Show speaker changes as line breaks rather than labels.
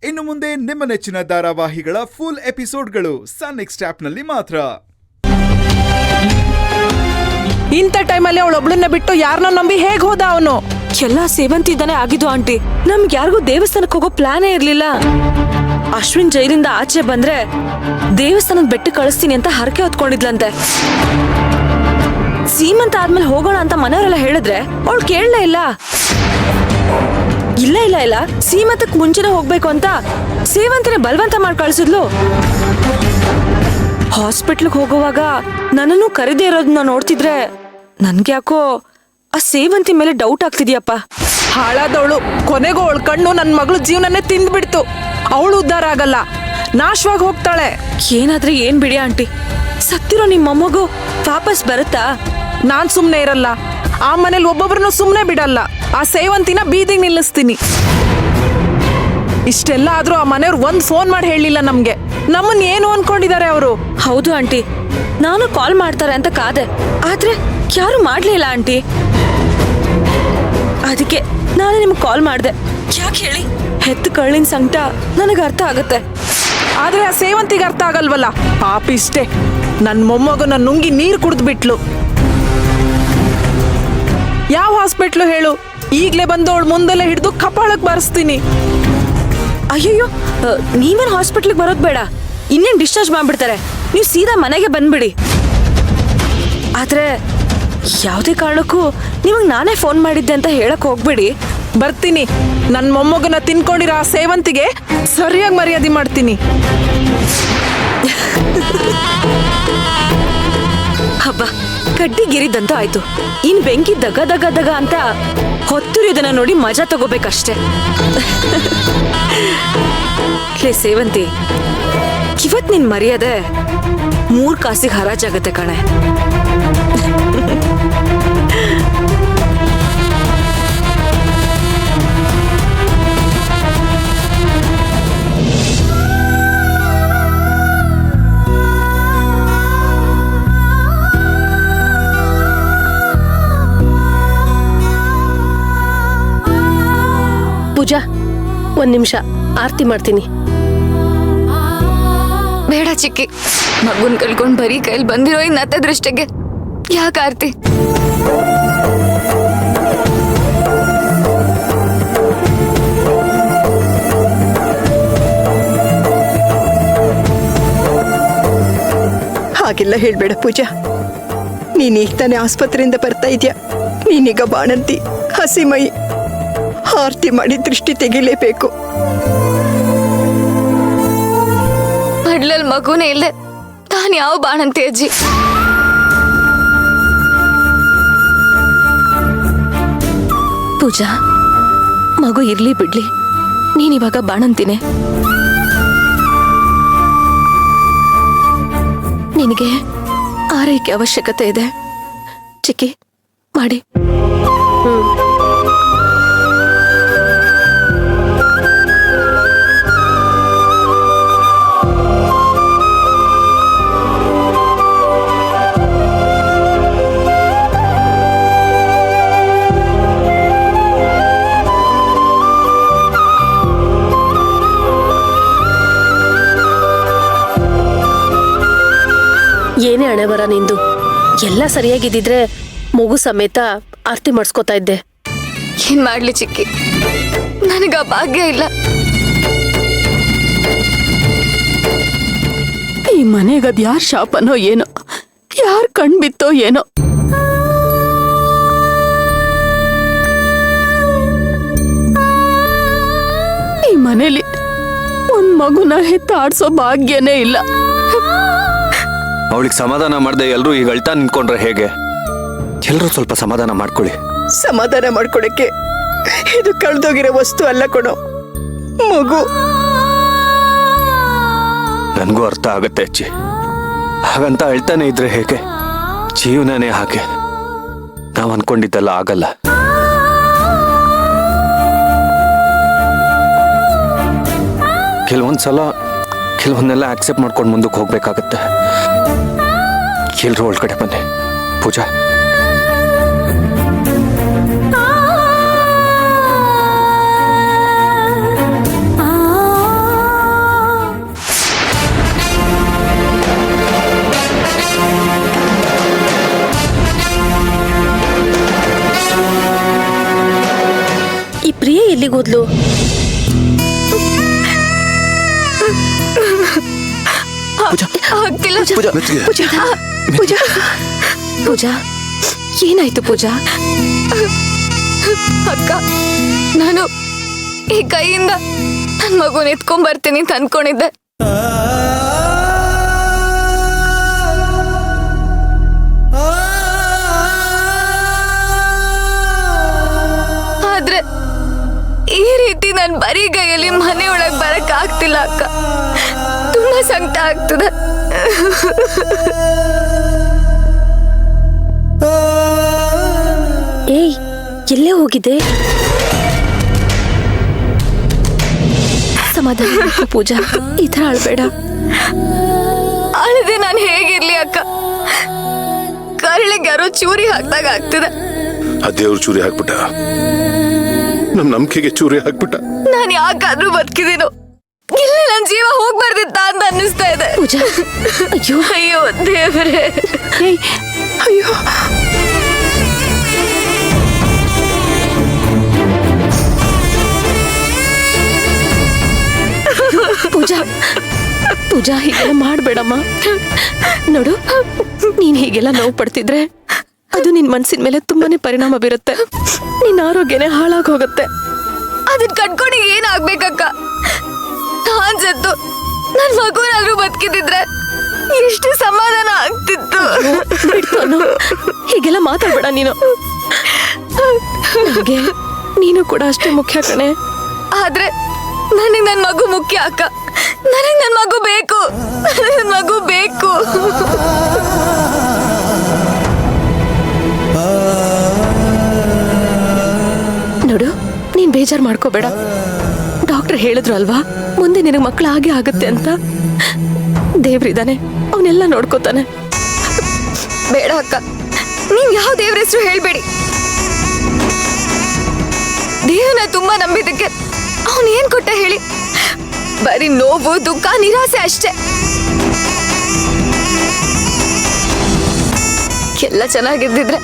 ಇನ್ನು ಮುಂದೆ ನಿಮ್ಮ ನೆಚ್ಚಿನ ಧಾರಾವಾಹಿಗಳ ಫುಲ್ ಎಪಿಸೋಡ್ಗಳು ಸನ್ ನೆಕ್ಸ್ಟ್ ಆಪ್ನಲ್ಲಿ ಮಾತ್ರ.
ಇಂಥ ಟೈಮಲ್ಲಿ ಅವಳೊಬ್ಳನ್ನ ಬಿಟ್ಟು ಯಾರನ್ನ ನಂಬಿ ಹೇಗ್ ಹೋದ ಅವನು?
ಎಲ್ಲ ಸೇವಂತಿದ್ದಾನೆ ಆಗಿದ್ದು ಆಂಟಿ. ನಮ್ಗೆ ಯಾರಿಗೂ ದೇವಸ್ಥಾನಕ್ಕೆ ಹೋಗೋ ಪ್ಲಾನೇ ಇರ್ಲಿಲ್ಲ. ಅಶ್ವಿನ್ ಜೈಲಿಂದ ಆಚೆ ಬಂದ್ರೆ ದೇವಸ್ಥಾನದ ಬೆಟ್ಟ ಕಳಿಸ್ತೀನಿ ಅಂತ ಹರಕೆ ಹೊತ್ಕೊಂಡಿದ್ಲಂತೆ. ಸೀಮಂತ ಆದ್ಮೇಲೆ ಹೋಗೋಣ ಅಂತ ಮನೆಯವರೆಲ್ಲ ಹೇಳಿದ್ರೆ ಅವಳು ಕೇಳಲೇ ಇಲ್ಲ. ಇಲ್ಲ ಇಲ್ಲ ಇಲ್ಲ ಸೀಮಂತಕ್ಕೆ ಮುಂಚೆನೆ ಹೋಗ್ಬೇಕು ಅಂತ ಸೇವಂತಿನ ಬಲವಂತ ಮಾಡಿ ಕಳಿಸಿದ್ಲು. ಹಾಸ್ಪಿಟ್ಲ್ಗೆ ಹೋಗುವಾಗ ನನ್ನನ್ನು ಕರೆದೇ ಇರೋದನ್ನ ನೋಡ್ತಿದ್ರೆ ನನ್ಗೆ ಯಾಕೋ ಆ ಸೇವಂತಿ ಮೇಲೆ ಡೌಟ್ ಆಗ್ತಿದ್ಯಪ್ಪ.
ಹಾಳಾದವಳು ಕೊನೆಗೂ ಅವಳ ಕಣ್ಣು ನನ್ನ ಮಗಳು ಜೀವನನೇ ತಿಂದ್ಬಿಡ್ತು. ಅವಳು ಉದ್ಧಾರ ಆಗಲ್ಲ, ನಾಶವಾಗಿ ಹೋಗ್ತಾಳೆ.
ಏನಾದ್ರೆ ಏನ್ ಬಿಡಿ ಆಂಟಿ, ಸತ್ತಿರೋ ನಿಮ್ಮ ಮೊಮ್ಮಗು ವಾಪಸ್ ಬರುತ್ತಾ?
ನಾನ್ ಸುಮ್ನೆ ಇರಲ್ಲ. ಆ ಮನೇಲಿ ಒಬ್ಬೊಬ್ರನ್ನು ಸುಮ್ನೆ ಬಿಡಲ್ಲ. ಆ ಸೇವಂತಿನ ಬೀದಿಗೆ ನಿಲ್ಲಿಸ್ತೀನಿ. ಇಷ್ಟೆಲ್ಲ ಆದ್ರೂ ಆ ಮನೆಯವ್ರು ಒಂದ್ ಫೋನ್ ಮಾಡಿ ಹೇಳಿಲ್ಲ ನಮ್ಗೆ. ನಮ್ಮನ್ ಏನು ಅನ್ಕೊಂಡಿದ್ದಾರೆ ಅವರು?
ಹೌದು ಆಂಟಿ, ನಾನು ಕಾಲ್ ಮಾಡ್ತಾರೆ ಅಂತ ಕಾದೆ, ಆದ್ರೆ ಯಾರು ಮಾಡ್ಲಿಲ್ಲ ಆಂಟಿ. ಅದಕ್ಕೆ ನಾನು ನಿಮ್ಗೆ ಕಾಲ್ ಮಾಡ್ದೆ. ಯಾಕೆ ಹೇಳಿ, ಹೆತ್ತು ಕಳ್ಳಿನ ಸಂಕಟ ನನಗೆ ಅರ್ಥ ಆಗುತ್ತೆ.
ಆದ್ರೆ ಆ ಸೇವಂತಿಗೆ ಅರ್ಥ ಆಗಲ್ವಲ್ಲ. ಪಾಪಿಷ್ಟೇ, ನನ್ ಮೊಮ್ಮಗನ ನುಂಗಿ ನೀರು ಕುಡಿದು ಬಿಟ್ಲು. ಯಾವ ಹಾಸ್ಪಿಟ್ಲು ಹೇಳು? ಈಗ್ಲೇ ಬಂದು ಅವಳು ಮುಂದೆಲ್ಲ ಹಿಡಿದು ಕಪಾಳಕ್ ಬಾರಿಸ್ತೀನಿ.
ಅಯ್ಯಯ್ಯೋ, ನೀವೇನು ಹಾಸ್ಪಿಟ್ಲಿಗೆ ಬರೋದು ಬೇಡ, ಇನ್ನೇನು ಡಿಸ್ಚಾರ್ಜ್ ಮಾಡ್ಬಿಡ್ತಾರೆ. ನೀವು ಸೀದಾ ಮನೆಗೆ ಬಂದ್ಬಿಡಿ. ಆದ್ರೆ ಯಾವುದೇ ಕಾರಣಕ್ಕೂ ನಿಮಗೆ ನಾನೇ ಫೋನ್ ಮಾಡಿದ್ದೆ ಅಂತ ಹೇಳಕ್ ಹೋಗ್ಬೇಡಿ.
ಬರ್ತೀನಿ. ನನ್ನ ಮೊಮ್ಮಗನ ತಿನ್ಕೊಂಡಿರೋ ಆ ಸೇವಂತಿಗೆ ಸರಿಯಾಗಿ ಮರ್ಯಾದೆ ಮಾಡ್ತೀನಿ.
ಹಬ್ಬ ಕಡ್ಡಿಗಿರಿದಂತೂ ಆಯ್ತು. ಇನ್ ಬೆಂಕಿ ದಗ ದಗ ದಗ ಅಂತ ಹೊತ್ತಿರೋದನ್ನ ನೋಡಿ ಮಜಾ ತಗೋಬೇಕಷ್ಟೆ. ಲೇ ಸೇವಂತಿ, ಇವತ್ ನಿನ್ ಮರ್ಯಾದೆ 3 ಕಾಸಿಗೆ ಹರಾಜಾಗತ್ತೆ ಕಣೆ.
ಪೂಜಾ, 1 ನಿಮಿಷ ಆರತಿ ಮಾಡ್ತೀನಿ.
ಬೇಡ ಚಿಕ್ಕಿ, ಮಗುನ್ ಕಳ್ಕೊಂಡ್ ಬರೀ ಕೈಲಿ ಬಂದಿರೋ ಈ ನತ್ತ ದೃಷ್ಟಿಗೆ ಯಾಕೆ ಆರ್ತಿ?
ಹಾಗೆಲ್ಲ ಹೇಳ್ಬೇಡ ಪೂಜಾ. ನೀನೀಗ ತಾನೇ ಆಸ್ಪತ್ರೆಯಿಂದ ಬರ್ತಾ ಇದೆಯಾ. ನೀನೀಗ ಬಾಣಂತಿ, ಹಸಿಮೈ. ಆರತಿ ಮಾಡಿ ದೃಷ್ಟಿ ತೆಗಿಲೇಬೇಕು.
ಮಡ್ಲಲ್ ಮಗುನೇ ಇಲ್ದೆ ತಾನ್ ಯಾವ ಬಾಣಂತಿ ಅಜ್ಜಿ?
ಪೂಜಾ, ಮಗು ಇರ್ಲಿ ಬಿಡ್ಲಿ, ನೀನಿವಾಗ ಬಾಣಂತಿನೇ. ನಿನಗೆ ಆರೈಕೆ ಅವಶ್ಯಕತೆ ಇದೆ. ಚಿಕ್ಕಿ ಮಾಡಿ.
ಏನೇ ಹಣೆ ಬರ ನಿಂದು. ಎಲ್ಲ ಸರಿಯಾಗಿದ್ದಿದ್ರೆ ಮಗು ಸಮೇತ ಆರತಿ ಮಾಡಿಸ್ಕೊತಾ ಇದ್ದೆ.
ಏನ್ ಮಾಡ್ಲಿ ಚಿಕ್ಕಿ, ನನಗ ಭಾಗ್ಯ ಇಲ್ಲ.
ಈ ಮನೆಗದ್ ಯಾರ್ ಶಾಪನೋ ಏನೋ, ಯಾರ್ ಕಣ್ಬಿತ್ತೋ ಏನೋ. ಈ ಮನೇಲಿ ಒಂದ್ ಮಗುನ ಹೆತ್ತಾಡ್ಸೋ ಭಾಗ್ಯನೇ ಇಲ್ಲ.
ಅವಳಿಗೆ ಸಮಾಧಾನ ಮಾಡದೆ ಎಲ್ಲರೂ ಈಗ ಅಳ್ತಾ ನಿಂತ್ಕೊಂಡ್ರೆ ಹೇಗೆ? ಎಲ್ಲರೂ ಸ್ವಲ್ಪ ಸಮಾಧಾನ ಮಾಡ್ಕೊಳ್ಳಿ.
ಸಮಾಧಾನ ಮಾಡ್ಕೊಡಕ್ಕೆ ಇದು ಕಳ್ದೋಗಿರೋ ವಸ್ತು ಅಲ್ಲ ಕೊಡೋ, ಮಗು.
ನನಗೂ ಅರ್ಥ ಆಗತ್ತೆ ಅಜ್ಜಿ. ಹಾಗಂತ ಅಳ್ತಾನೆ ಇದ್ರೆ ಹೇಗೆ? ಜೀವನನೇ ಹಾಗೆ. ನಾವು ಅನ್ಕೊಂಡಿದ್ದೆಲ್ಲ ಆಗಲ್ಲ. ಕೆಲವೊಂದ್ಸಲ ಕೆಲವನ್ನೆಲ್ಲ ಆಕ್ಸೆಪ್ಟ್ ಮಾಡ್ಕೊಂಡು ಮುಂದಕ್ಕೆ ಹೋಗ್ಬೇಕಾಗತ್ತೆ. ಎಲ್ರೂ ಒಳಗಡೆ ಬನ್ನಿ. ಪೂಜಾ,
ಎಲ್ಲಿಗೋದ್ಲು?
ಆಗ್ತಿಲ್ಲ.
ಪೂಜಾ ಏನಾಯ್ತು ಪೂಜಾ?
ಅಕ್ಕ, ನಾನು ಈ ಕೈಯಿಂದ ನನ್ ಮಗುನ ಎತ್ಕೊಂಡ್ ಬರ್ತೀನಿ ಅಂತ ಅನ್ಕೊಂಡಿದ್ದೆ. ಆದ್ರೆ ಈ ರೀತಿ ನನ್ ಬರೀ ಕೈಯಲ್ಲಿ ಮನೆ ಒಳಗ್ ಬರಕ್ ಆಗ್ತಿಲ್ಲ ಅಕ್ಕ. ತುಂಬಾ ಸಂಕಟ ಆಗ್ತದೆ.
ಏಯ್, ಎಲ್ಲೇ ಹೋಗಿದ್ದೆ? ಸಮಾಧಾನ ಮಾಡ್ಕೊ ಪೂಜಾ, ಈ ಥರ ಅಳ್ಬೇಡ.
ಅಳದೆ ನಾನು ಹೇಗಿರ್ಲಿ ಅಕ್ಕ? ಕರಳಿಗೆ ಯಾರೋ ಚೂರಿ ಹಾಕ್ದಾಗ ಆಗ್ತದೆ.
ಆ ದೇವ್ರು ಚೂರಿ ಹಾಕ್ಬಿಟ್ಟ, ನಮ್ ನಂಬಿಕೆಗೆ ಚೂರಿ ಹಾಕ್ಬಿಟ್ಟ.
ನಾನು ಯಾಕಾದ್ರೂ ಬದುಕಿದೀನೋ, ಇಲ್ಲ ನನ್ ಜೀವ ಹೋಗ್ಬಾರ್ದಿತ್ತ ಅಂತ ಅನ್ನಿಸ್ತಾ ಇದೆ.
ಪೂಜಾ, ಅಯ್ಯೋ
ಅಯ್ಯೋ ದೇವ್ರೆ.
ಏಯ್,
ಅಯ್ಯೋ,
ಪೂಜಾ ಹೀಗೆಲ್ಲ ಮಾಡ್ಬೇಡಮ್ಮ. ನೋಡು, ನೀನ್ ಹೀಗೆಲ್ಲ ನೋವು ಪಡ್ತಿದ್ರೆ ಅದು ನಿನ್ ಮನ್ಸಿನ ಮೇಲೆ ತುಂಬಾನೇ ಪರಿಣಾಮ ಬೀರುತ್ತೆ. ನಿನ್ ಆರೋಗ್ಯನೇ ಹಾಳಾಗ್ ಹೋಗುತ್ತೆ.
ಅದನ್ ಕಟ್ಕೊಂಡು ಏನಾಗ್ಬೇಕಕ್ಕ? ನಾನ್ ಸತ್ತು ನನ್ ಮಗುನಾದ್ರೂ ಬದುಕಿದ್ರೆ ಎಷ್ಟು ಸಮಾಧಾನ ಆಗ್ತಿತ್ತು.
ಬಿಡ್ತು ಅನ್ನು. ಹೀಗೆಲ್ಲ ಮಾತಾಡ್ಬೇಡ ನೀನು. ನನಗೆ ನೀನು ಕೂಡ ಅಷ್ಟೇ ಮುಖ್ಯ ಕಣೆ.
ಆದ್ರೆ ನನಗ್ ನನ್ ಮಗು ಮುಖ್ಯ ಅಕ್ಕ. ನನಗ್ ನನ್ ಮಗು ಬೇಕು. ನನ್ ಮಗು ಬೇಕು.
ನೋಡು, ನೀನ್ ಬೇಜಾರ್ ಮಾಡ್ಕೋಬೇಡ. ಡಾಕ್ಟರ್ ಹೇಳಿದ್ರು ಅಲ್ವಾ, ಮುಂದೆ ನಿನಗೆ ಮಕ್ಕಳು ಹಾಗೆ ಆಗುತ್ತೆ ಅಂತ. ದೇವ್ರಿದಾನೆ, ಅವನೆಲ್ಲ ನೋಡ್ಕೋತಾನೆ.
ಬೇಡ ಅಕ್ಕ, ನೀವ್ ಯಾವ ದೇವ್ರ ಹೆಸರು ಹೇಳ್ಬೇಡಿ. ದೇವ್ರನ್ನ ತುಂಬಾ ನಂಬಿದಕ್ಕೆ ಅವನ್ ಏನ್ ಕೊಟ್ಟ ಹೇಳಿ? ಬರೀ ನೋವು, ದುಃಖ, ನಿರಾಸೆ ಅಷ್ಟೇ. ಎಲ್ಲ ಚೆನ್ನಾಗಿದ್ದಿದ್ರೆ